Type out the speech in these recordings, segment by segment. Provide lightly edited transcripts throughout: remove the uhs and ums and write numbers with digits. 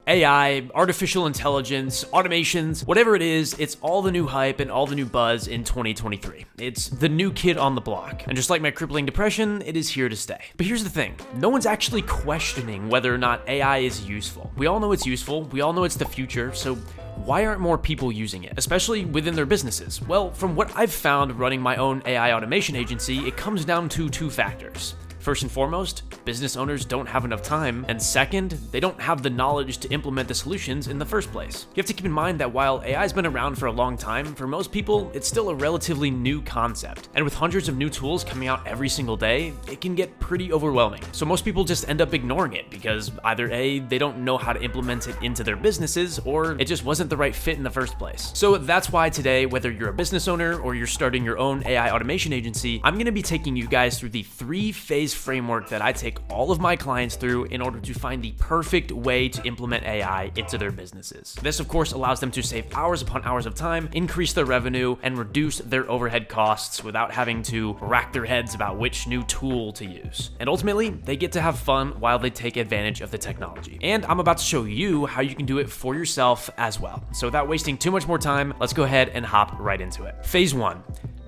AI, artificial intelligence, automations, whatever it is, it's all the new hype and all the new buzz in 2023. It's the new kid on the block. And just like my crippling depression, it is here to stay. But here's the thing, no one's actually questioning whether or not AI is useful. We all know it's useful, we all know it's the future, so why aren't more people using it, especially within their businesses? Well, from what I've found running my own AI automation agency, it comes down to two factors. First and foremost, business owners don't have enough time, and second, they don't have the knowledge to implement the solutions in the first place. You have to keep in mind that while AI's been around for a long time, for most people, it's still a relatively new concept. And with hundreds of new tools coming out every single day, it can get pretty overwhelming. So most people just end up ignoring it because either A, they don't know how to implement it into their businesses, or it just wasn't the right fit in the first place. So that's why today, whether you're a business owner or you're starting your own AI automation agency, I'm gonna be taking you guys through the 3-phase framework that I take all of my clients through in order to find the perfect way to implement AI into their businesses. This, of course, allows them to save hours upon hours of time, increase their revenue, and reduce their overhead costs without having to rack their heads about which new tool to use. And ultimately, they get to have fun while they take advantage of the technology. And I'm about to show you how you can do it for yourself as well. So without wasting too much more time, let's go ahead and hop right into it. Phase 1.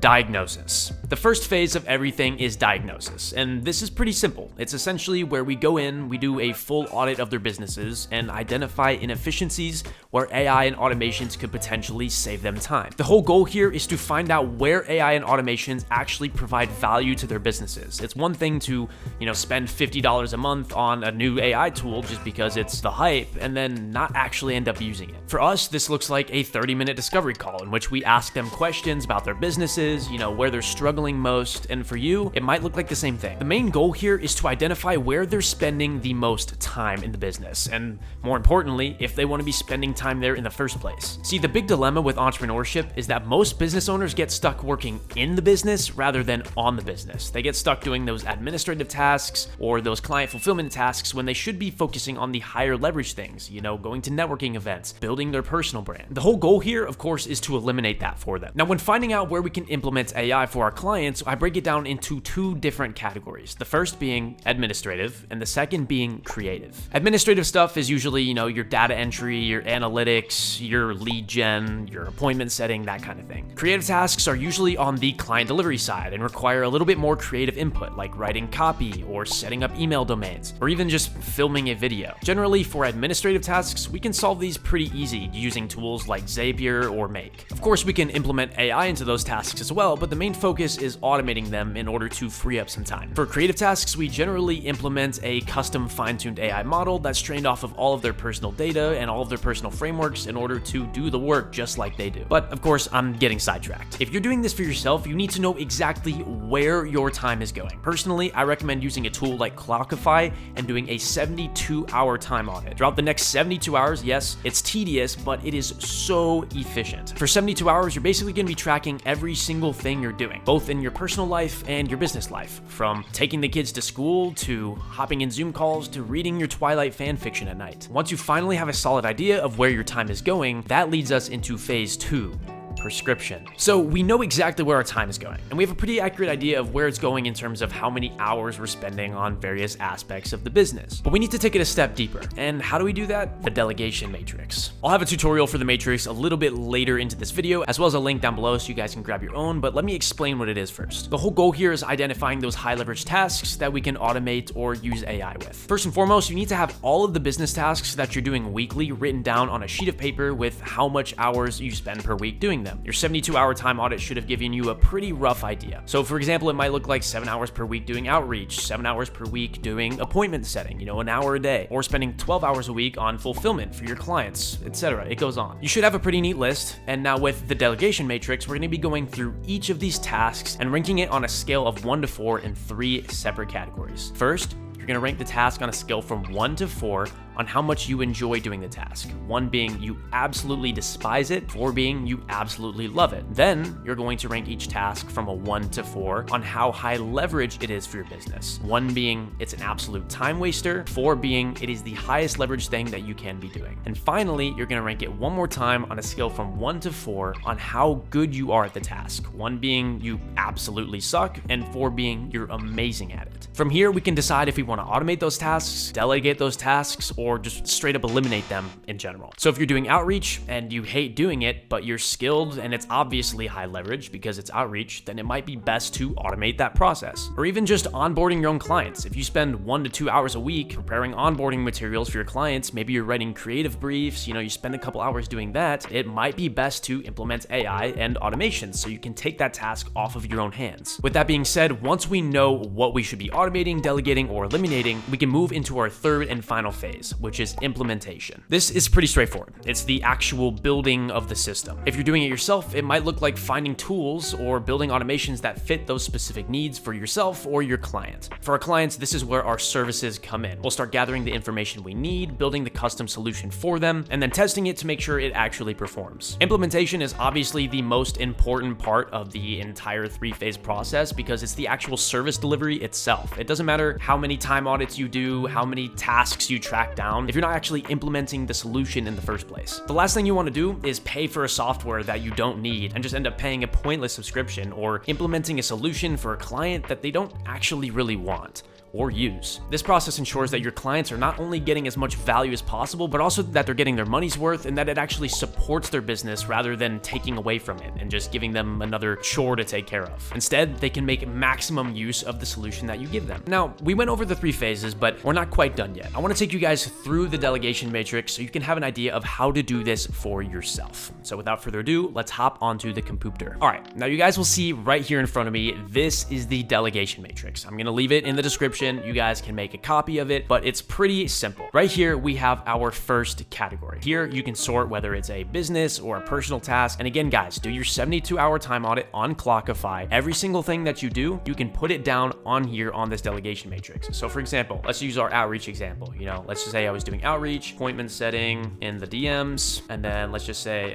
Diagnosis. The first phase of everything is diagnosis, and this is pretty simple. It's essentially where we go in, we do a full audit of their businesses, and identify inefficiencies where AI and automations could potentially save them time. The whole goal here is to find out where AI and automations actually provide value to their businesses. It's one thing to, spend $50 a month on a new AI tool just because it's the hype, and then not actually end up using it. For us, this looks like a 30-minute discovery call in which we ask them questions about their businesses, where they're struggling most, and for you, it might look like the same thing. The main goal here is to identify where they're spending the most time in the business, and more importantly, if they want to be spending time there in the first place. See, the big dilemma with entrepreneurship is that most business owners get stuck working in the business rather than on the business. They get stuck doing those administrative tasks or those client fulfillment tasks when they should be focusing on the higher leverage things, going to networking events, building their personal brand. The whole goal here, of course, is to eliminate that for them. Now, when finding out where we can implement AI for our clients, I break it down into two different categories. The first being administrative, and the second being creative. Administrative stuff is usually, your data entry, your analytics, your lead gen, your appointment setting, that kind of thing. Creative tasks are usually on the client delivery side and require a little bit more creative input, like writing copy or setting up email domains, or even just filming a video. Generally, for administrative tasks, we can solve these pretty easy using tools like Zapier or Make. Of course, we can implement AI into those tasks as well, but the main focus is automating them in order to free up some time. For creative tasks, we generally implement a custom fine-tuned AI model that's trained off of all of their personal data and all of their personal frameworks in order to do the work just like they do. But of course, I'm getting sidetracked. If you're doing this for yourself, you need to know exactly where your time is going. Personally, I recommend using a tool like Clockify and doing a 72-hour time audit. Throughout the next 72 hours, yes, it's tedious, but it is so efficient. For 72 hours, you're basically going to be tracking every single thing you're doing, both in your personal life and your business life, from taking the kids to school to hopping in Zoom calls to reading your Twilight fan fiction at night. Once you finally have a solid idea of where your time is going, that leads us into phase 2. Prescription. So we know exactly where our time is going, and we have a pretty accurate idea of where it's going in terms of how many hours we're spending on various aspects of the business. But we need to take it a step deeper. And how do we do that? The Delegation Matrix. I'll have a tutorial for the Matrix a little bit later into this video, as well as a link down below so you guys can grab your own, but let me explain what it is first. The whole goal here is identifying those high leverage tasks that we can automate or use AI with. First and foremost, you need to have all of the business tasks that you're doing weekly written down on a sheet of paper with how much hours you spend per week doing them. Your 72-hour time audit should have given you a pretty rough idea. So for example, it might look like 7 hours per week doing outreach, 7 hours per week doing appointment setting, an hour a day, or spending 12 hours a week on fulfillment for your clients, etc. It goes on. You should have a pretty neat list. And now with the Delegation Matrix, we're going to be going through each of these tasks and ranking it on a scale of 1 to 4 in 3 separate categories. First, you're going to rank the task on a scale from 1 to 4 on how much you enjoy doing the task. 1 being you absolutely despise it, 4 being you absolutely love it. Then you're going to rank each task from a 1 to 4 on how high leverage it is for your business. 1 being it's an absolute time waster, 4 being it is the highest leverage thing that you can be doing. And finally, you're going to rank it one more time on a scale from 1 to 4 on how good you are at the task. 1 being you absolutely suck, and 4 being you're amazing at it. From here, we can decide if we want to automate those tasks, delegate those tasks, or just straight up eliminate them in general. So if you're doing outreach and you hate doing it, but you're skilled and it's obviously high leverage because it's outreach, then it might be best to automate that process. Or even just onboarding your own clients. If you spend 1 to 2 hours a week preparing onboarding materials for your clients, maybe you're writing creative briefs, you spend a couple hours doing that, it might be best to implement AI and automation so you can take that task off of your own hands. With that being said, once we know what we should be automating, delegating, or eliminating, we can move into our third and final phase, which is implementation. This is pretty straightforward. It's the actual building of the system. If you're doing it yourself, it might look like finding tools or building automations that fit those specific needs for yourself or your client. For our clients, this is where our services come in. We'll start gathering the information we need, building the custom solution for them, and then testing it to make sure it actually performs. Implementation is obviously the most important part of the entire 3-phase process because it's the actual service delivery itself. It doesn't matter how many time audits you do, how many tasks you track down, if you're not actually implementing the solution in the first place. The last thing you want to do is pay for a software that you don't need and just end up paying a pointless subscription or implementing a solution for a client that they don't actually really want or use. This process ensures that your clients are not only getting as much value as possible, but also that they're getting their money's worth and that it actually supports their business rather than taking away from it and just giving them another chore to take care of. Instead, they can make maximum use of the solution that you give them. Now, we went over the 3 phases, but we're not quite done yet. I want to take you guys through the delegation matrix so you can have an idea of how to do this for yourself. So without further ado, let's hop onto the computer. All right, now you guys will see right here in front of me, this is the delegation matrix. I'm gonna leave it in the description. You guys can make a copy of it, but it's pretty simple. Right here, we have our first category. Here, you can sort whether it's a business or a personal task. And again, guys, do your 72-hour time audit on Clockify. Every single thing that you do, you can put it down on here on this delegation matrix. So for example, let's use our outreach example. Let's just say I was doing outreach, appointment setting in the DMs, and then let's just say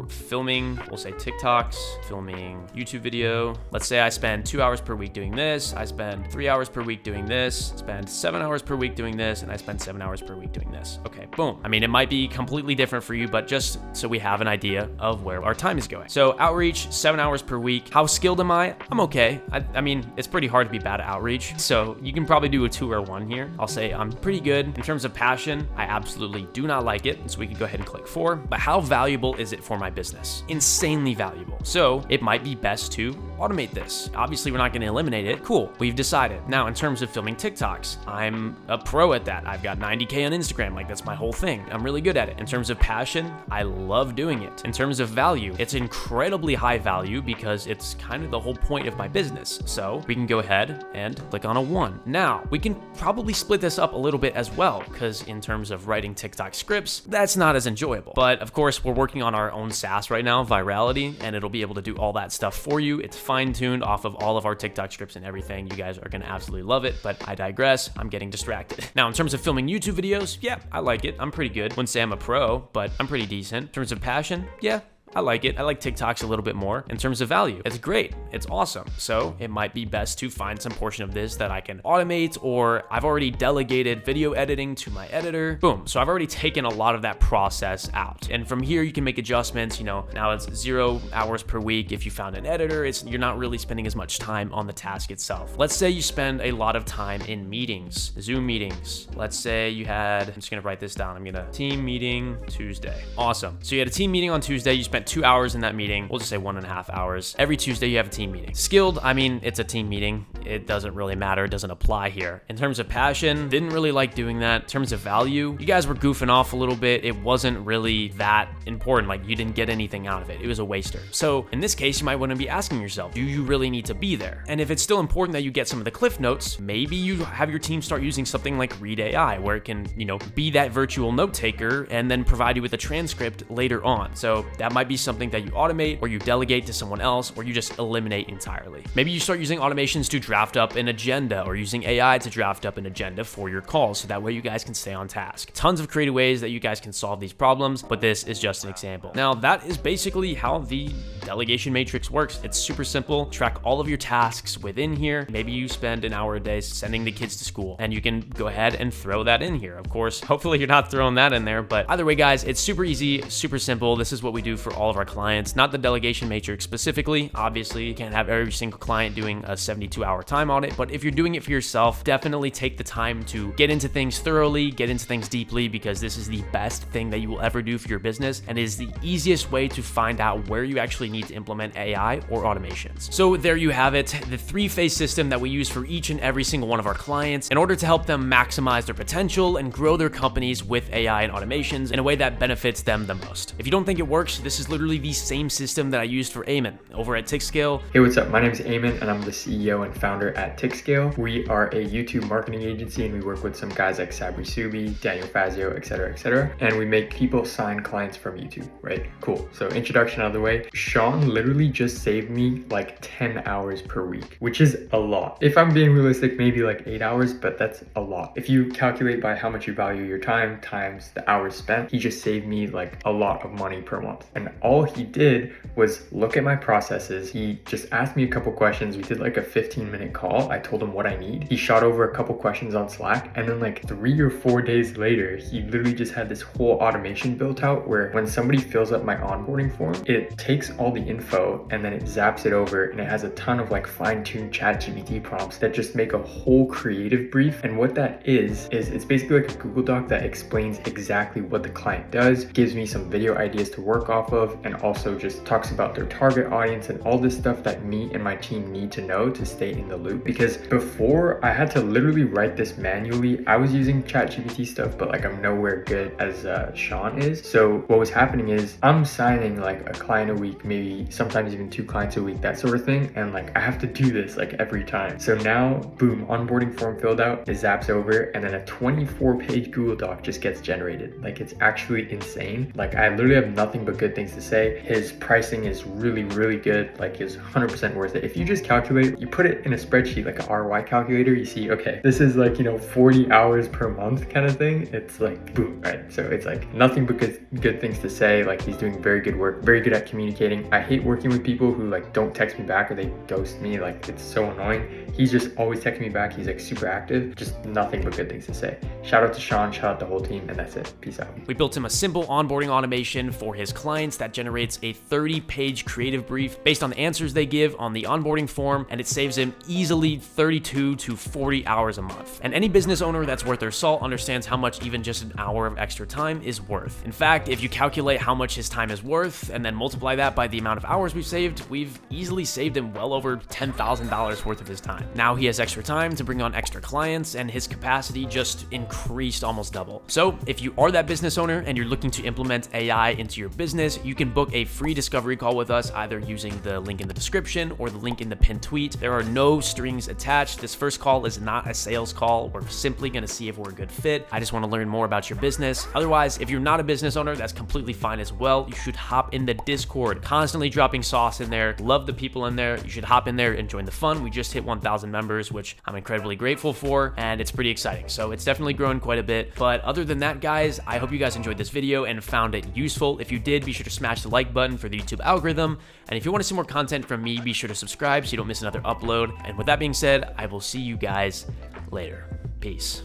filming, we'll say TikToks, filming YouTube video. Let's say I spend 2 hours per week doing this. I spend 3 hours per week doing this, spend 7 hours per week doing this, and I spend 7 hours per week doing this. Okay, boom. I mean, it might be completely different for you, but just so we have an idea of where our time is going. So outreach, 7 hours per week. How skilled am I? I'm okay. I mean, it's pretty hard to be bad at outreach, so you can probably do a 2 or 1 here. I'll say I'm pretty good. In terms of passion, I absolutely do not like it, so we can go ahead and click 4. But how valuable is it for my business? Insanely valuable. So it might be best to automate this. Obviously, we're not going to eliminate it. Cool, we've decided. Now, in terms of filming TikToks, I'm a pro at that. I've got 90K on Instagram. Like, that's my whole thing. I'm really good at it. In terms of passion, I love doing it. In terms of value, it's incredibly high value because it's kind of the whole point of my business. So we can go ahead and click on a 1. Now, we can probably split this up a little bit as well because in terms of writing TikTok scripts, that's not as enjoyable. But of course, we're working on our own SaaS right now, Virality, and it'll be able to do all that stuff for you. It's fine-tuned off of all of our TikTok scripts and everything. You guys are going to absolutely love it, but I digress. I'm getting distracted. Now, in terms of filming YouTube videos, yeah, I like it. I'm pretty good. Wouldn't say I'm a pro, but I'm pretty decent. In terms of passion, yeah, I like it. I like TikToks a little bit more. In terms of value, it's great. It's awesome. So it might be best to find some portion of this that I can automate, or I've already delegated video editing to my editor. Boom. So I've already taken a lot of that process out. And from here, you can make adjustments. Now it's 0 hours per week. If you found an editor, you're not really spending as much time on the task itself. Let's say you spend a lot of time in meetings, Zoom meetings. Let's say you had, I'm just going to write this down. I'm going to team meeting Tuesday. Awesome. So you had a team meeting on Tuesday. You spent 2 hours in that meeting. We'll just say 1.5 hours. Every Tuesday you have a team meeting. Skilled, I mean, it's a team meeting. It doesn't really matter. It doesn't apply here. In terms of passion, didn't really like doing that. In terms of value, you guys were goofing off a little bit. It wasn't really that important. Like, you didn't get anything out of it. It was a waster. So in this case, you might want to be asking yourself, do you really need to be there? And if it's still important that you get some of the cliff notes, maybe you have your team start using something like Read AI, where it can, be that virtual note taker and then provide you with a transcript later on. So that might be something that you automate, or you delegate to someone else, or you just eliminate entirely. Maybe you start using automations to draft up an agenda, or using AI to draft up an agenda for your calls, so that way you guys can stay on task. Tons of creative ways that you guys can solve these problems, but this is just an example. Now, that is basically how the Delegation Matrix works. It's super simple. Track all of your tasks within here. Maybe you spend an hour a day sending the kids to school, and you can go ahead and throw that in here. Of course, hopefully you're not throwing that in there, but either way, guys, it's super easy, super simple. This is what we do for all of our clients, not the Delegation Matrix specifically. Obviously, you can't have every single client doing a 72-hour time audit, but if you're doing it for yourself, definitely take the time to get into things thoroughly, get into things deeply, because this is the best thing that you will ever do for your business, and is the easiest way to find out where you actually need to implement AI or automations. So there you have it, the 3-phase system that we use for each and every single one of our clients in order to help them maximize their potential and grow their companies with AI and automations in a way that benefits them the most. If you don't think it works, this is literally the same system that I used for Eamon over at TickScale. Hey, what's up? My name is Eamon and I'm the CEO and founder at TickScale. We are a YouTube marketing agency and we work with some guys like Sabri Subi, Daniel Fazio, etc. And we make people sign clients from YouTube, right? Cool. So introduction out of the way. Sean literally just saved me like 10 hours per week, which is a lot. If I'm being realistic, maybe like 8 hours, but that's a lot. If you calculate by how much you value your time times the hours spent, he just saved me like a lot of money per month. And all he did was look at my processes. He just asked me a couple questions. We did like a 15-minute call. I told him what I need. He shot over a couple questions on Slack. And then like 3 or 4 days later, he literally just had this whole automation built out where when somebody fills up my onboarding form, it takes all the info and then it zaps it over, and it has a ton of like fine-tuned ChatGPT prompts that just make a whole creative brief. And what that is it's basically like a Google Doc that explains exactly what the client does, gives me some video ideas to work off of, and also just talks about their target audience and all this stuff that me and my team need to know to stay in the loop. Because before I had to literally write this manually. I was using ChatGPT stuff, but like I'm nowhere good as Sean is. So what was happening is I'm signing like a client a week, maybe sometimes even 2 clients a week, that sort of thing. And like I have to do this like every time. So now, boom, onboarding form filled out, it zaps over, and then a 24-page Google Doc just gets generated. Like it's actually insane. Like I literally have nothing but good things to say. His pricing is really good. Like it's 100% worth it. If you just calculate, you put it in a spreadsheet, like an ROI calculator, you see, okay, this is like, 40 hours per month kind of thing. It's like, boom, right? So it's like nothing but good things to say. Like he's doing very good work, very good at communicating. I hate working with people who like don't text me back or they ghost me. Like it's so annoying. He's just always texting me back. He's like super active, just nothing but good things to say. Shout out to Sean, shout out the whole team, and that's it. Peace out. We built him a simple onboarding automation for his clients that generates a 30-page creative brief based on the answers they give on the onboarding form, and it saves him easily 32 to 40 hours a month. And any business owner that's worth their salt understands how much even just an hour of extra time is worth. In fact, if you calculate how much his time is worth and then multiply that by the amount of hours we've easily saved him well over $10,000 worth of his time. Now he has extra time to bring on extra clients, and his capacity just increased almost double. So if you are that business owner and you're looking to implement AI into your business, you can book a free discovery call with us, either using the link in the description or the link in the pinned tweet. There are no strings attached. This first call is not a sales call. We're simply going to see if we're a good fit. I just want to learn more about your business. Otherwise, if you're not a business owner, that's completely fine as well. You should hop in the Discord, constantly dropping sauce in there. Love the people in there. You should hop in there and join the fun. We just hit 1,000 members, which I'm incredibly grateful for, and it's pretty exciting. So it's definitely grown quite a bit. But other than that, guys, I hope you guys enjoyed this video and found it useful. If you did, be sure to smash the like button for the YouTube algorithm. And if you want to see more content from me, be sure to subscribe so you don't miss another upload. And with that being said, I will see you guys later. Peace.